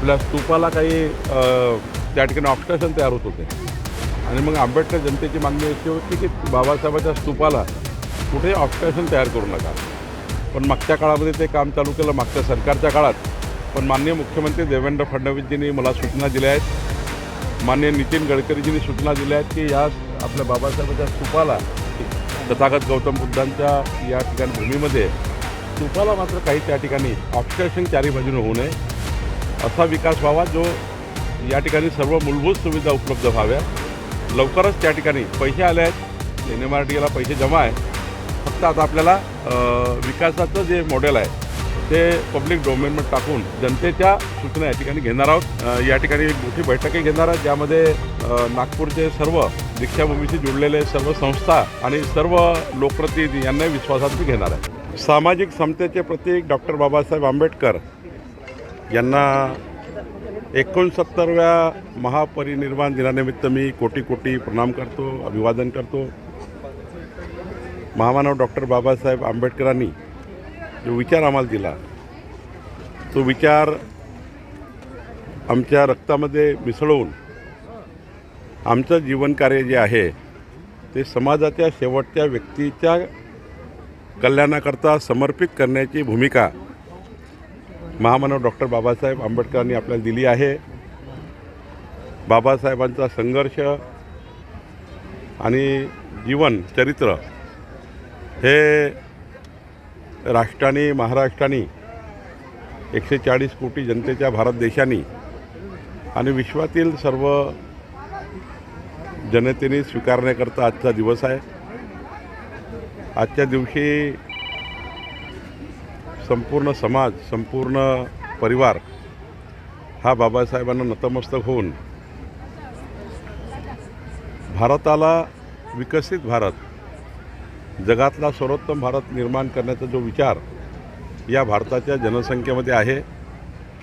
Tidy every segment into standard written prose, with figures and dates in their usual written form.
आपल्या स्तूपाला काही त्या ठिकाणी ऑब्स्ट्रक्शन तयार होत होते आणि मग आंबेडकर जनतेची मागणी अशी होती की बाबासाहेबांच्या स्तूपाला कुठेही ऑब्स्ट्रक्शन तयार करू नका. पण मागच्या काळामध्ये ते काम चालू केलं, मागच्या सरकारच्या काळात. पण माननीय मुख्यमंत्री देवेंद्र फडणवीसजींनी मला सूचना दिल्या आहेत, माननीय नितीन गडकरीजींनी सूचना दिल्या आहेत की या आपल्या बाबासाहेबांच्या स्तूपाला, तथागत गौतम बुद्धांच्या या ठिकाणी भूमीमध्ये स्तूपाला मात्र काही त्या ठिकाणी ऑब्स्ट्रक्शन चारी बाजूने होऊ नये, असा विकास व्हावा जो या ठिकाणी सर्व मूलभूत सुविधा उपलब्ध व्हाव्या. लवकरच त्या ठिकाणी पैसे आले आहेत, NMRDAला पैसे जमा आहे. फक्त आता आपल्याला विकासाचं जे मॉडेल आहे ते पब्लिक डोमेनमध्ये टाकून जनतेच्या सूचना या ठिकाणी घेणार आहोत. या ठिकाणी एक मोठी बैठकही घेणार आहे, ज्यामध्ये नागपूरचे सर्व दीक्षाभूमीशी जुळलेले सर्व संस्था आणि सर्व लोकप्रतिनिधी यांना विश्वासात मी घेणार आहे. सामाजिक समतेचे प्रतीक डॉक्टर बाबासाहेब आंबेडकर यांना 69व्या महापरिनिर्वाण दिनानिमित्त मी कोटी कोटी प्रणाम करतो, अभिवादन करतो. महामानव डॉक्टर बाबासाहेब आंबेडकरांनी जो विचार आम्हाला दिला, तो विचार आमच्या रक्तामध्ये मिसळून आमचं जीवनकार्य जे आहे ते समाजाच्या शेवटच्या व्यक्तीच्या कल्याणाकरता समर्पित करण्याची भूमिका महामानव डॉक्टर बाबासाहेब आंबेडकरांनी आपल्याला दिली आहे. बाबासाहेबांचा संघर्ष आणि जीवन चरित्र हे राष्ट्राने, महाराष्ट्राने, 140 कोटी जनतेच्या भारत देशाने आणि विश्वातील सर्व जनतेने स्वीकारण्याकरता आजचा दिवस आहे. आजच्या दिवशी संपूर्ण समाज, संपूर्ण परिवार हा बाबासाहेबांना नतमस्तक होऊन भारताला विकसित भारत, जगातला सर्वोत्तम भारत निर्माण करण्याचा जो विचार या भारताच्या जनसंख्येमध्ये आहे,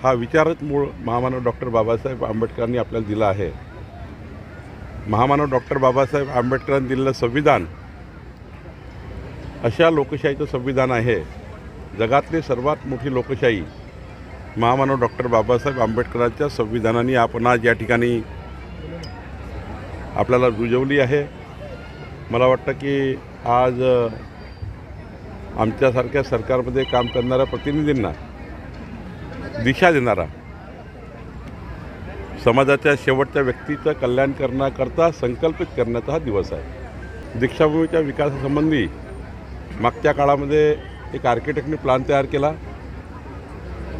हा विचारच मूळ महामानव डॉक्टर बाबासाहेब आंबेडकरांनी आपल्याला दिला आहे. महामानव डॉक्टर बाबासाहेब आंबेडकरांनी दिलेलं संविधान अशा लोकशाहीचं संविधान आहे, जगातली सर्वात मोठी लोकशाही महामानव डॉक्टर बाबासाहेब आंबेडकरांच्या संविधानाने आपण आज या ठिकाणी आपल्याला रुजवली आहे. मला वाटतं की आज आमच्यासारख्या सरकारमध्ये काम करणाऱ्या प्रतिनिधींना दिशा देणारा, समाजाच्या शेवटच्या व्यक्तीचं कल्याण करण्याकरता संकल्पित करण्याचा हा दिवस आहे. दीक्षाभूमीच्या विकासासंबंधी मागच्या काळामध्ये एक आर्किटेक्टने प्लॅन तयार केला.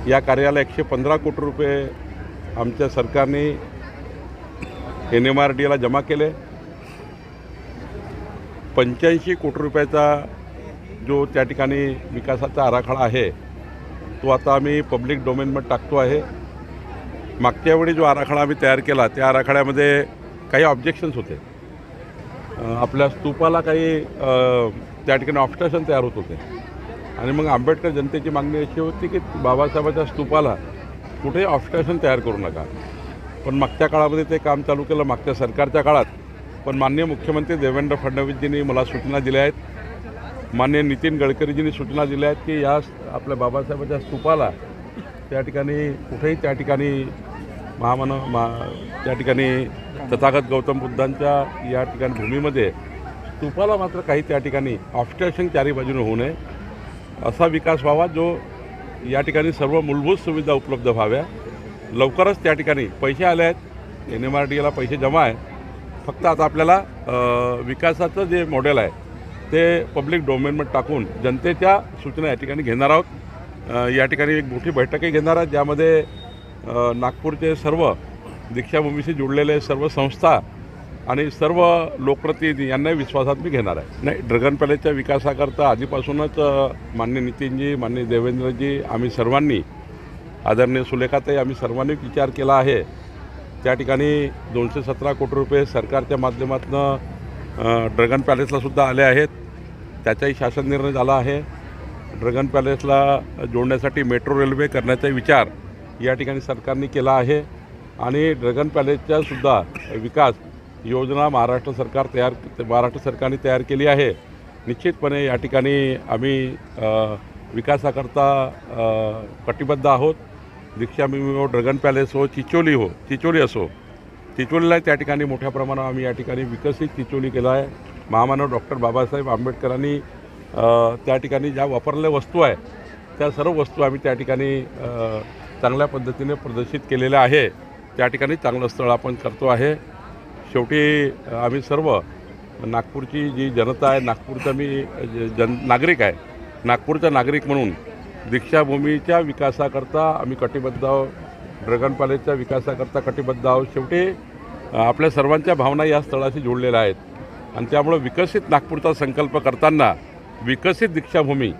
या कार्याला 115 कोटी रुपये आमच्या सरकारने NMRDAला जमा केले. 85 कोटी रुपयाचा जो त्या ठिकाणी विकासाचा आराखडा आहे तो आता आम्ही पब्लिक डोमेनमध्ये टाकतो आहे. मागच्या वेळी जो आराखडा आम्ही तयार केला त्या आराखड्यामध्ये काही ऑब्जेक्शन्स होते. आपल्या स्तूपाला काही त्या ठिकाणी ऑब्स्ट्रक्शन तयार होत होते आणि मग आंबेडकर जनतेची मागणी अशी होती की बाबासाहेबांच्या स्तूपाला कुठेही ऑब्स्ट्रक्शन तयार करू नका. पण मागच्या काळामध्ये ते काम चालू केलं, मागच्या सरकारच्या काळात. पण माननीय मुख्यमंत्री देवेंद्र फडणवीसजींनी मला सूचना दिल्या आहेत, माननीय नितीन गडकरीजींनी सूचना दिल्या आहेत की या आपल्या बाबासाहेबांच्या स्तूपाला त्या ठिकाणी कुठेही त्या ठिकाणी त्या ठिकाणी तथागत गौतम बुद्धांच्या या ठिकाणी भूमीमध्ये स्तूपाला मात्र काही त्या ठिकाणी ऑब्स्ट्रक्शन चारी बाजूने होऊ नये, असा विकास व्हावा जो या ठिकाणी सर्व मूलभूत सुविधा उपलब्ध व्हाव्या. लवकरच त्या ठिकाणी पैसे आले आहेत, NMRDAला पैसे जमा आहे. फक्त आता आपल्याला विकासाचं जे मॉडेल आहे ते पब्लिक डोमेनमध्ये टाकून जनतेच्या सूचना या ठिकाणी घेणार आहोत. या ठिकाणी एक मोठी बैठकही घेणार आहे, ज्यामध्ये नागपूरचे सर्व दीक्षाभूमीशी जुळलेले सर्व संस्था आणि सर्व लोकप्रतिनिधी यांना विश्वासात मी घेणार आहे. नाही, ड्रॅगन पॅलेसच्या विकासाकरता आधीपासूनच माननीय नितीनजी, माननीय देवेंद्रजी, आम्ही सर्वांनी, आदरणीय सुलेखाताई, आम्ही सर्वांनी विचार केला आहे. त्या ठिकाणी 217 कोटी रुपये सरकारच्या माध्यमातून ड्रॅगन पॅलेसलासुद्धा आले आहेत. त्याचाही शासन निर्णय झाला आहे. ड्रॅगन पॅलेसला जोडण्यासाठी मेट्रो रेल्वे करण्याचा विचार या ठिकाणी सरकारने केला आहे आणि ड्रॅगन पॅलेसच्यासुद्धा विकास योजना महाराष्ट्र सरकारने तयार केली आहे. निश्चितपणे या ठिकाणी आम्ही विकासाकरता कटिबद्ध आहोत. दीक्षाभूमी हो, ड्रॅगन पॅलेस हो, चिचोली असो, चिचोलीला त्या ठिकाणी मोठ्या प्रमाणावर आम्ही या ठिकाणी विकसित चिचोली केला आहे. महामानव डॉक्टर बाबासाहेब आंबेडकरांनी त्या ठिकाणी ज्या वापरलेल्या वस्तू आहे त्या सर्व वस्तू आम्ही त्या ठिकाणी चांगल्या पद्धतीने प्रदर्शित केलेल्या आहे. त्या ठिकाणी चांगलं स्थळ आपण करतो आहे. शेवटी आम्ही सर्व नागपूरची जी जनता आहे, नागपूरचा मी नागरिक आहे, नागपूरचा नागरिक म्हणून दीक्षाभूमीच्या विकासाकरता आम्ही कटिबद्ध आहोत. ड्रॅगन पॅलेसच्या विकासाकरता कटिबद्ध आहोत. शेवटी आपल्या सर्वांच्या भावना या स्थळाशी जोडलेल्या आहेत आणि त्यामुळं विकसित नागपूरचा संकल्प करताना विकसित दीक्षाभूमी,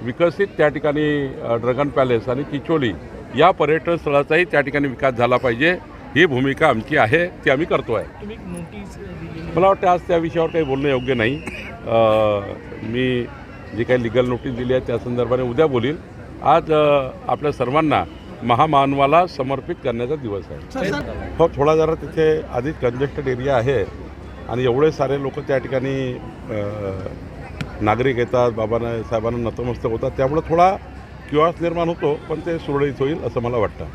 विकसित त्या ठिकाणी ड्रॅगन पॅलेस आणि चिचोली या पर्यटन स्थळाचाही त्या ठिकाणी विकास झाला पाहिजे, ही भूमिका आमची आहे, ती आम्ही करतो आहे. मला वाटतं आज त्या विषयावर काही बोलणं योग्य नाही. मी जी काही लिगल नोटीस दिली आहे त्या संदर्भाने उद्या बोलील. आज आपल्या सर्वांना महामानवाला समर्पित करण्याचा दिवस आहे. हो, थोडा जरा तिथे आधीच कंजेस्टेड एरिया आहे आणि एवढे सारे लोक त्या ठिकाणी नागरिक येतात, बाबांना साहेबांना नतमस्तक होतात, त्यामुळे थोडा किओस निर्माण होतो, पण ते सुरळीत होईल असं मला वाटतं.